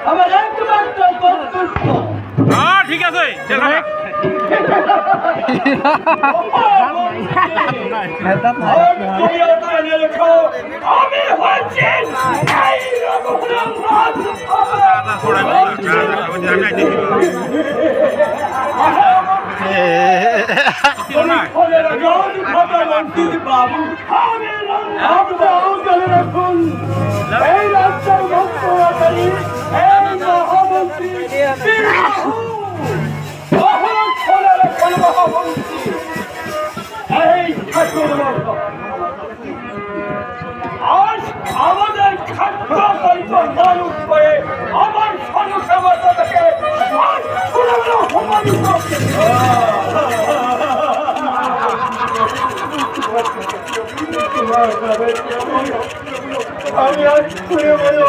আমার একমাত্র কর্তব্য। ঠিক আছে আমি হচ্ছি এই রাস্তার মুখ্যমন্ত্রী এই মহামন্ত্রী এই ঠাকুর আজ আমাদের খাদ্য কল্প মানুষ হয়ে আমার সর্বসমাজকে আমি আজ করে বলে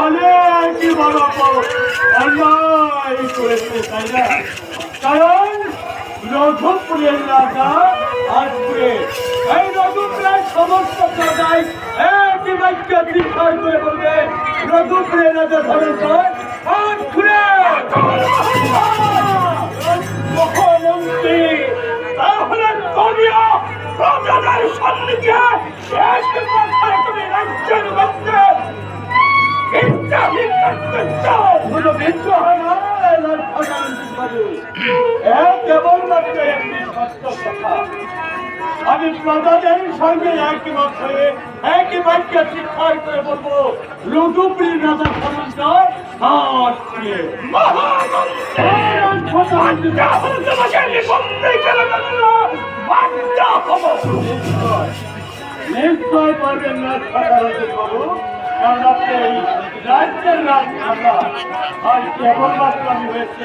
অনেক বড় অন্যায় করেছে তাই না? কারণ রঘুপুরের রাজা আজপুরে এই রঘুপুরের সমস্ত প্রজায় একই বাক্য দীক্ষার করে বলবে রঘুপুরের রাজা ধরেশ্বর আজপুরে মহামন্ত্রী তাহলে তুমিও প্রজাদের সম্মুখে এক কথায় তুমি রাজ্যের মধ্যে আমি প্রজাদের সঙ্গে একমত হয়ে একই বাক্য স্বীকার করে বলবো রঘুপুরী রাজা খননকর নিশ্চয় পারবেন না কারণ আপনি এই রাজ্যের রাজা আর কেবলমাত্র আমি হয়েছে